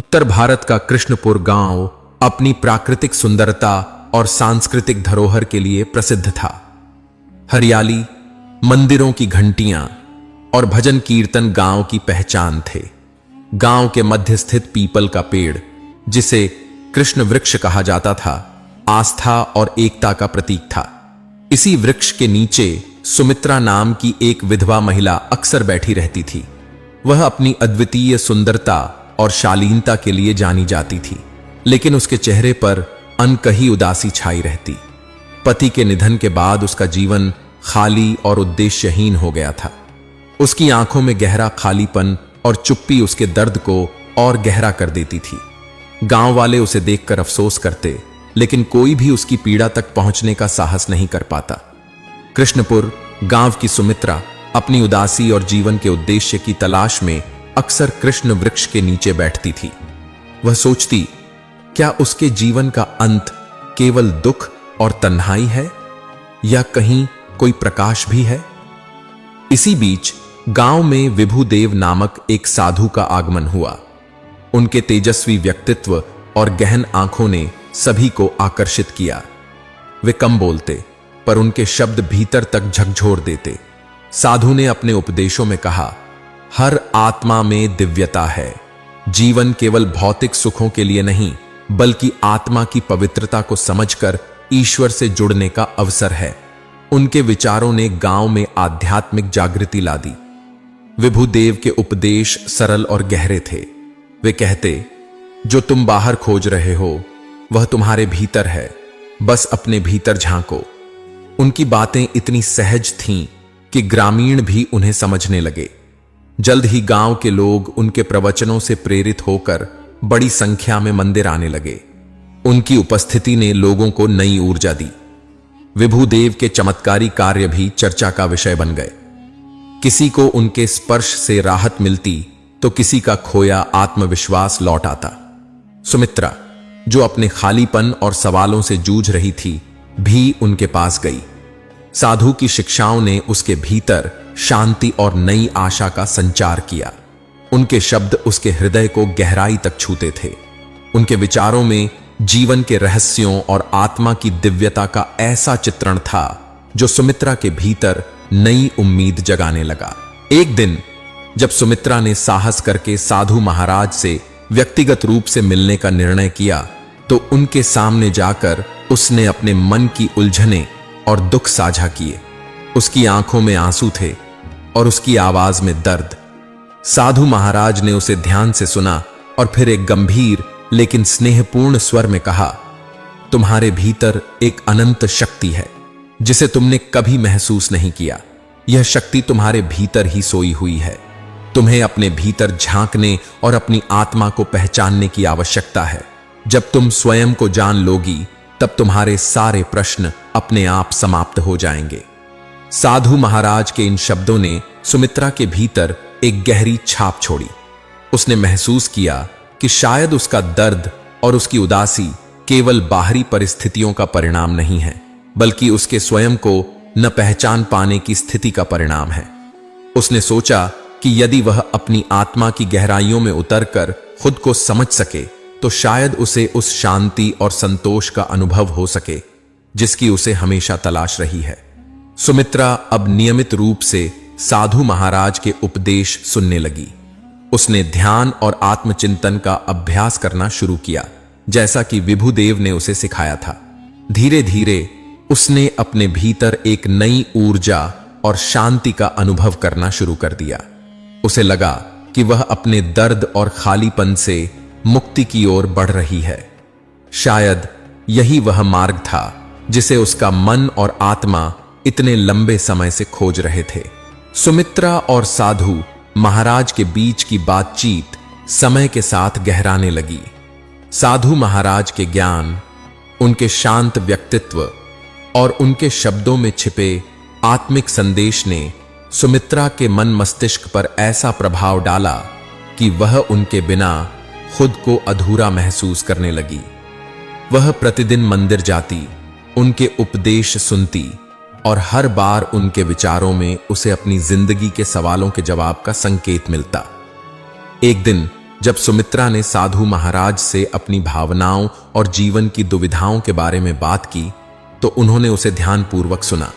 उत्तर भारत का कृष्णपुर गांव अपनी प्राकृतिक सुंदरता और सांस्कृतिक धरोहर के लिए प्रसिद्ध था। हरियाली, मंदिरों की घंटियां और भजन कीर्तन गांव की पहचान थे। गांव के मध्य स्थित पीपल का पेड़, जिसे कृष्ण वृक्ष कहा जाता था, आस्था और एकता का प्रतीक था। इसी वृक्ष के नीचे सुमित्रा नाम की एक विधवा महिला अक्सर बैठी रहती थी। वह अपनी अद्वितीय सुंदरता और शालीनता के लिए जानी जाती थी, लेकिन उसके चेहरे पर अनकही उदासी छाई रहती। पति के निधन के बाद उसका जीवन खाली और उद्देश्यहीन हो गया था। उसकी आंखों में गहरा खालीपन और चुप्पी उसके दर्द को और गहरा कर देती थी। गांव वाले उसे देखकर अफसोस करते, लेकिन कोई भी उसकी पीड़ा तक पहुंचने का साहस नहीं कर पाता। कृष्णपुर गांव की सुमित्रा अपनी उदासी और जीवन के उद्देश्य की तलाश में अक्सर कृष्ण वृक्ष के नीचे बैठती थी। वह सोचती, क्या उसके जीवन का अंत केवल दुख और तन्हाई है, या कहीं कोई प्रकाश भी है? इसी बीच गांव में विभुदेव नामक एक साधु का आगमन हुआ। उनके तेजस्वी व्यक्तित्व और गहन आंखों ने सभी को आकर्षित किया। वे कम बोलते, पर उनके शब्द भीतर तक झकझोर देते। साधु ने अपने उपदेशों में कहा, हर आत्मा में दिव्यता है। जीवन केवल भौतिक सुखों के लिए नहीं, बल्कि आत्मा की पवित्रता को समझकर ईश्वर से जुड़ने का अवसर है। उनके विचारों ने गांव में आध्यात्मिक जागृति ला दी। विभुदेव के उपदेश सरल और गहरे थे। वे कहते, जो तुम बाहर खोज रहे हो वह तुम्हारे भीतर है, बस अपने भीतर झांको। उनकी बातें इतनी सहज थीं कि ग्रामीण भी उन्हें समझने लगे। जल्द ही गांव के लोग उनके प्रवचनों से प्रेरित होकर बड़ी संख्या में मंदिर आने लगे। उनकी उपस्थिति ने लोगों को नई ऊर्जा दी। विभुदेव के चमत्कारी कार्य भी चर्चा का विषय बन गए। किसी को उनके स्पर्श से राहत मिलती, तो किसी का खोया आत्मविश्वास लौट आता। सुमित्रा, जो अपने खालीपन और सवालों से जूझ रही थी, भी उनके पास गई। साधु की शिक्षाओं ने उसके भीतर शांति और नई आशा का संचार किया। उनके शब्द उसके हृदय को गहराई तक छूते थे। उनके विचारों में जीवन के रहस्यों और आत्मा की दिव्यता का ऐसा चित्रण था जो सुमित्रा के भीतर नई उम्मीद जगाने लगा। एक दिन जब सुमित्रा ने साहस करके साधु महाराज से व्यक्तिगत रूप से मिलने का निर्णय किया, तो उनके सामने जाकर उसने अपने मन की उलझने और दुख साझा किए। उसकी आंखों में आंसू थे और उसकी आवाज में दर्द। साधु महाराज ने उसे ध्यान से सुना और फिर एक गंभीर लेकिन स्नेहपूर्ण स्वर में कहा, तुम्हारे भीतर एक अनंत शक्ति है जिसे तुमने कभी महसूस नहीं किया। यह शक्ति तुम्हारे भीतर ही सोई हुई है। तुम्हें अपने भीतर झांकने और अपनी आत्मा को पहचानने की आवश्यकता है। जब तुम स्वयं को जान लोगी, तब तुम्हारे सारे प्रश्न अपने आप समाप्त हो जाएंगे। साधु महाराज के इन शब्दों ने सुमित्रा के भीतर एक गहरी छाप छोड़ी। उसने महसूस किया कि शायद उसका दर्द और उसकी उदासी केवल बाहरी परिस्थितियों का परिणाम नहीं है, बल्कि उसके स्वयं को न पहचान पाने की स्थिति का परिणाम है। उसने सोचा कि यदि वह अपनी आत्मा की गहराइयों में उतरकर खुद को समझ सके, तो शायद उसे उस शांति और संतोष का अनुभव हो सके जिसकी उसे हमेशा तलाश रही है। सुमित्रा अब नियमित रूप से साधु महाराज के उपदेश सुनने लगी। उसने ध्यान और आत्मचिंतन का अभ्यास करना शुरू किया, जैसा कि विभुदेव ने उसे सिखाया था। धीरे धीरे उसने अपने भीतर एक नई ऊर्जा और शांति का अनुभव करना शुरू कर दिया। उसे लगा कि वह अपने दर्द और खालीपन से मुक्ति की ओर बढ़ रही है। शायद यही वह मार्ग था जिसे उसका मन और आत्मा इतने लंबे समय से खोज रहे थे। सुमित्रा और साधु महाराज के बीच की बातचीत समय के साथ गहराने लगी। साधु महाराज के ज्ञान, उनके शांत व्यक्तित्व और उनके शब्दों में छिपे आत्मिक संदेश ने सुमित्रा के मन मस्तिष्क पर ऐसा प्रभाव डाला कि वह उनके बिना खुद को अधूरा महसूस करने लगी। वह प्रतिदिन मंदिर जाती, उनके उपदेश सुनती और हर बार उनके विचारों में उसे अपनी जिंदगी के सवालों के जवाब का संकेत मिलता। एक दिन जब सुमित्रा ने साधु महाराज से अपनी भावनाओं और जीवन की दुविधाओं के बारे में बात की तो उन्होंने उसे ध्यानपूर्वक सुना।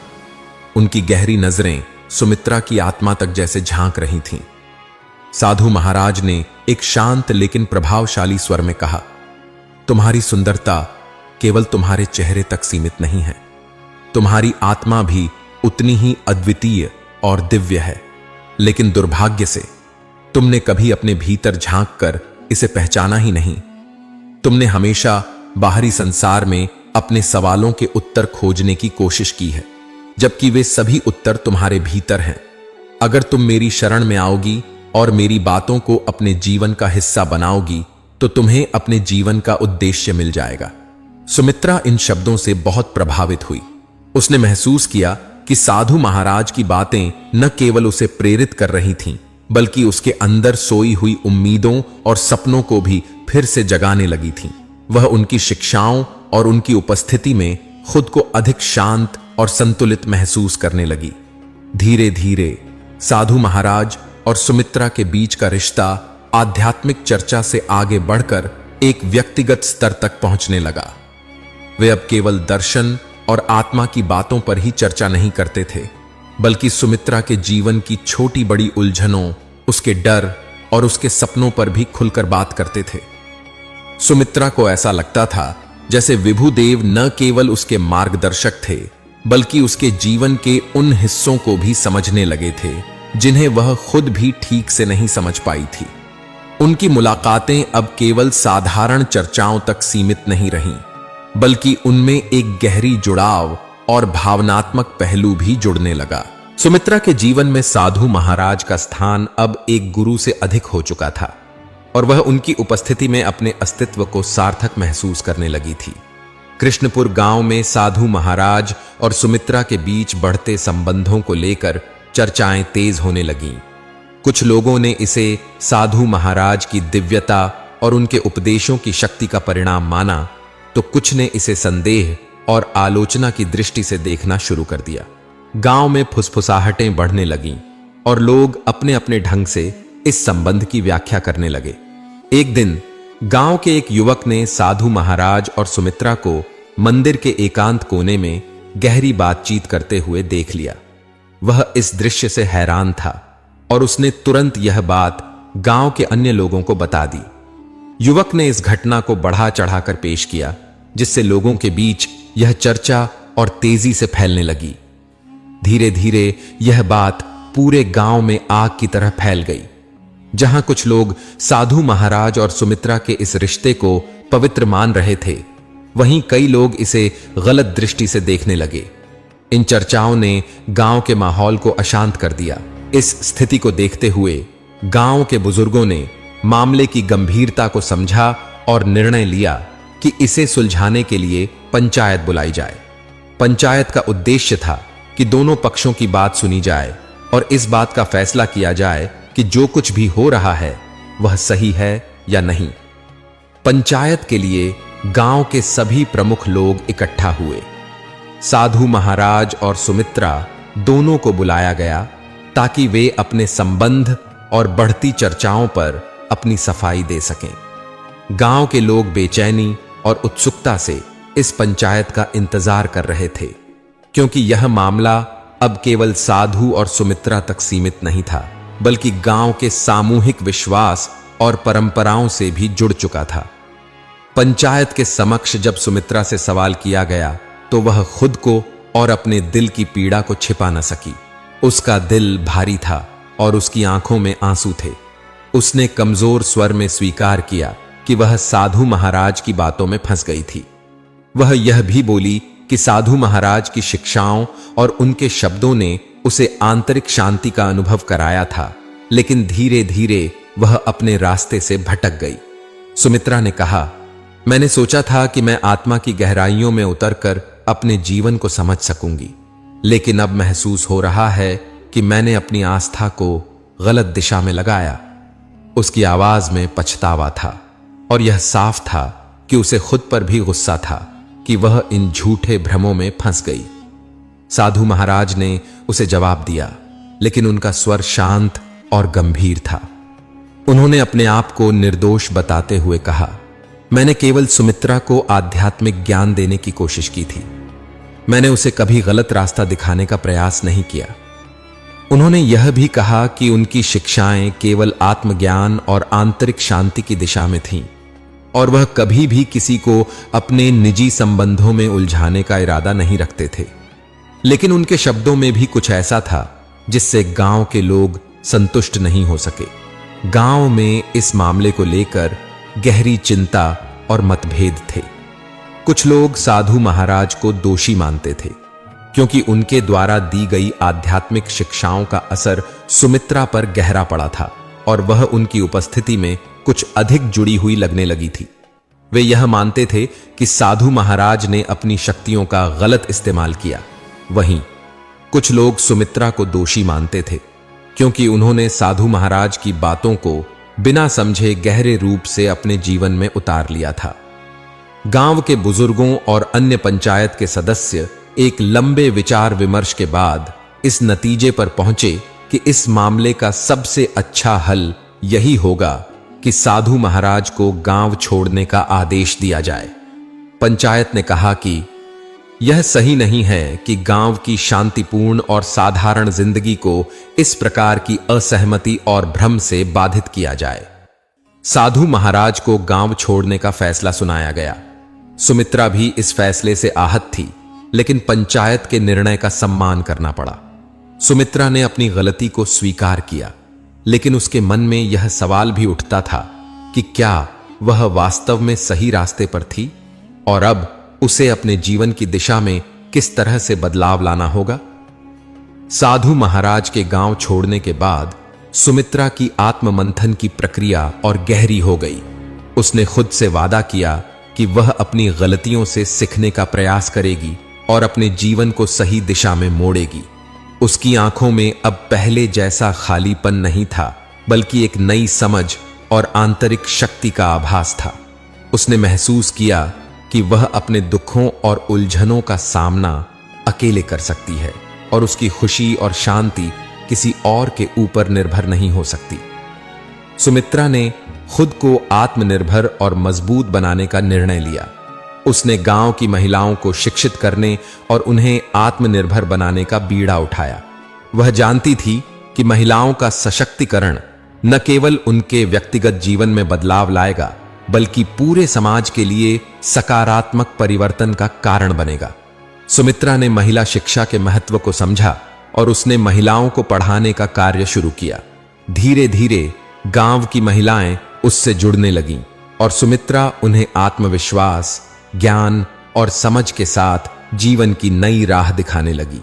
उनकी गहरी नजरें सुमित्रा की आत्मा तक जैसे झांक रही थीं। साधु महाराज ने एक शांत लेकिन प्रभावशाली स्वर में कहा, तुम्हारी सुंदरता केवल तुम्हारे चेहरे तक सीमित नहीं है, तुम्हारी आत्मा भी उतनी ही अद्वितीय और दिव्य है। लेकिन दुर्भाग्य से तुमने कभी अपने भीतर झांक कर इसे पहचाना ही नहीं। तुमने हमेशा बाहरी संसार में अपने सवालों के उत्तर खोजने की कोशिश की है, जबकि वे सभी उत्तर तुम्हारे भीतर हैं। अगर तुम मेरी शरण में आओगी और मेरी बातों को अपने जीवन का हिस्सा बनाओगी तो तुम्हें अपने जीवन का उद्देश्य मिल जाएगा। सुमित्रा इन शब्दों से बहुत प्रभावित हुई। उसने महसूस किया कि साधु महाराज की बातें न केवल उसे प्रेरित कर रही थीं, बल्कि उसके अंदर सोई हुई उम्मीदों और सपनों को भी फिर से जगाने लगी थीं। वह उनकी शिक्षाओं और उनकी उपस्थिति में खुद को अधिक शांत और संतुलित महसूस करने लगी। धीरे धीरे साधु महाराज और सुमित्रा के बीच का रिश्ता आध्यात्मिक चर्चा से आगे बढ़कर एक व्यक्तिगत स्तर तक पहुंचने लगा। वे अब केवल दर्शन और आत्मा की बातों पर ही चर्चा नहीं करते थे, बल्कि सुमित्रा के जीवन की छोटी बड़ी उलझनों, उसके डर और उसके सपनों पर भी खुलकर बात करते थे। सुमित्रा को ऐसा लगता था जैसे विभुदेव न केवल उसके मार्गदर्शक थे, बल्कि उसके जीवन के उन हिस्सों को भी समझने लगे थे जिन्हें वह खुद भी ठीक से नहीं समझ पाई थी। उनकी मुलाकातें अब केवल साधारण चर्चाओं तक सीमित नहीं रहीं, बल्कि उनमें एक गहरी जुड़ाव और भावनात्मक पहलू भी जुड़ने लगा। सुमित्रा के जीवन में साधु महाराज का स्थान अब एक गुरु से अधिक हो चुका था और वह उनकी उपस्थिति में अपने अस्तित्व को सार्थक महसूस करने लगी थी। कृष्णपुर गांव में साधु महाराज और सुमित्रा के बीच बढ़ते संबंधों को लेकर चर्चाएं तेज होने लगीं। कुछ लोगों ने इसे साधु महाराज की दिव्यता और उनके उपदेशों की शक्ति का परिणाम माना, तो कुछ ने इसे संदेह और आलोचना की दृष्टि से देखना शुरू कर दिया। गांव में फुसफुसाहटें बढ़ने लगीं और लोग अपने अपने ढंग से इस संबंध की व्याख्या करने लगे। एक दिन गांव के एक युवक ने साधु महाराज और सुमित्रा को मंदिर के एकांत कोने में गहरी बातचीत करते हुए देख लिया। वह इस दृश्य से हैरान था और उसने तुरंत यह बात गांव के अन्य लोगों को बता दी। युवक ने इस घटना को बढ़ा चढ़ाकर पेश किया, जिससे लोगों के बीच यह चर्चा और तेजी से फैलने लगी। धीरे धीरे यह बात पूरे गांव में आग की तरह फैल गई। जहां कुछ लोग साधु महाराज और सुमित्रा के इस रिश्ते को पवित्र मान रहे थे, वहीं कई लोग इसे गलत दृष्टि से देखने लगे। इन चर्चाओं ने गांव के माहौल को अशांत कर दिया। इस स्थिति को देखते हुए गांव के बुजुर्गों ने मामले की गंभीरता को समझा और निर्णय लिया कि इसे सुलझाने के लिए पंचायत बुलाई जाए। पंचायत का उद्देश्य था कि दोनों पक्षों की बात सुनी जाए और इस बात का फैसला किया जाए कि जो कुछ भी हो रहा है वह सही है या नहीं। पंचायत के लिए गांव के सभी प्रमुख लोग इकट्ठा हुए। साधु महाराज और सुमित्रा दोनों को बुलाया गया ताकि वे अपने संबंध और बढ़ती चर्चाओं पर अपनी सफाई दे सकें। गांव के लोग बेचैनी और उत्सुकता से इस पंचायत का इंतजार कर रहे थे, क्योंकि यह मामला अब केवल साधु और सुमित्रा तक सीमित नहीं था, बल्कि गांव के सामूहिक विश्वास और परंपराओं से भी जुड़ चुका था। पंचायत के समक्ष जब सुमित्रा से सवाल किया गया तो वह खुद को और अपने दिल की पीड़ा को छिपा न सकी। उसका दिल भारी था और उसकी आंखों में आंसू थे। उसने कमजोर स्वर में स्वीकार किया कि वह साधु महाराज की बातों में फंस गई थी। वह यह भी बोली कि साधु महाराज की शिक्षाओं और उनके शब्दों ने उसे आंतरिक शांति का अनुभव कराया था, लेकिन धीरे धीरे वह अपने रास्ते से भटक गई। सुमित्रा ने कहा, मैंने सोचा था कि मैं आत्मा की गहराइयों में उतरकर अपने जीवन को समझ सकूंगी, लेकिन अब महसूस हो रहा है कि मैंने अपनी आस्था को गलत दिशा में लगाया। उसकी आवाज में पछतावा था और यह साफ था कि उसे खुद पर भी गुस्सा था कि वह इन झूठे भ्रमों में फंस गई। साधु महाराज ने उसे जवाब दिया, लेकिन उनका स्वर शांत और गंभीर था। उन्होंने अपने आप को निर्दोष बताते हुए कहा, मैंने केवल सुमित्रा को आध्यात्मिक ज्ञान देने की कोशिश की थी। मैंने उसे कभी गलत रास्ता दिखाने का प्रयास नहीं किया। उन्होंने यह भी कहा कि उनकी शिक्षाएं केवल आत्मज्ञान और आंतरिक शांति की दिशा में थीं और वह कभी भी किसी को अपने निजी संबंधों में उलझाने का इरादा नहीं रखते थे। लेकिन उनके शब्दों में भी कुछ ऐसा था जिससे गांव के लोग संतुष्ट नहीं हो सके। गांव में इस मामले को लेकर गहरी चिंता और मतभेद थे। कुछ लोग साधु महाराज को दोषी मानते थे क्योंकि उनके द्वारा दी गई आध्यात्मिक शिक्षाओं का असर सुमित्रा पर गहरा पड़ा था और वह उनकी उपस्थिति में कुछ अधिक जुड़ी हुई लगने लगी थी। वे यह मानते थे कि साधु महाराज ने अपनी शक्तियों का गलत इस्तेमाल किया। वहीं कुछ लोग सुमित्रा को दोषी मानते थे क्योंकि उन्होंने साधु महाराज की बातों को बिना समझे गहरे रूप से अपने जीवन में उतार लिया था। गांव के बुजुर्गों और अन्य पंचायत के सदस्य एक लंबे विचार विमर्श के बाद इस नतीजे पर पहुंचे कि इस मामले का सबसे अच्छा हल यही होगा कि साधु महाराज को गांव छोड़ने का आदेश दिया जाए। पंचायत ने कहा कि यह सही नहीं है कि गांव की शांतिपूर्ण और साधारण जिंदगी को इस प्रकार की असहमति और भ्रम से बाधित किया जाए। साधु महाराज को गांव छोड़ने का फैसला सुनाया गया। सुमित्रा भी इस फैसले से आहत थी, लेकिन पंचायत के निर्णय का सम्मान करना पड़ा। सुमित्रा ने अपनी गलती को स्वीकार किया, लेकिन उसके मन में यह सवाल भी उठता था कि क्या वह वास्तव में सही रास्ते पर थी और अब उसे अपने जीवन की दिशा में किस तरह से बदलाव लाना होगा। साधु महाराज के गांव छोड़ने के बाद सुमित्रा की आत्ममंथन की प्रक्रिया और गहरी हो गई। उसने खुद से वादा किया कि वह अपनी गलतियों से सीखने का प्रयास करेगी और अपने जीवन को सही दिशा में मोड़ेगी। उसकी आंखों में अब पहले जैसा खालीपन नहीं था, बल्कि एक नई समझ और आंतरिक शक्ति का आभास था। उसने महसूस किया कि वह अपने दुखों और उलझनों का सामना अकेले कर सकती है और उसकी खुशी और शांति किसी और के ऊपर निर्भर नहीं हो सकती। सुमित्रा ने खुद को आत्मनिर्भर और मजबूत बनाने का निर्णय लिया। उसने गांव की महिलाओं को शिक्षित करने और उन्हें आत्मनिर्भर बनाने का बीड़ा उठाया। वह जानती थी कि महिलाओं का सशक्तिकरण न केवल उनके व्यक्तिगत जीवन में बदलाव लाएगा, बल्कि पूरे समाज के लिए सकारात्मक परिवर्तन का कारण बनेगा। सुमित्रा ने महिला शिक्षा के महत्व को समझा और उसने महिलाओं को पढ़ाने का कार्य शुरू किया। धीरे धीरे गांव की महिलाएं उससे जुड़ने लगीं और सुमित्रा उन्हें आत्मविश्वास, ज्ञान और समझ के साथ जीवन की नई राह दिखाने लगी।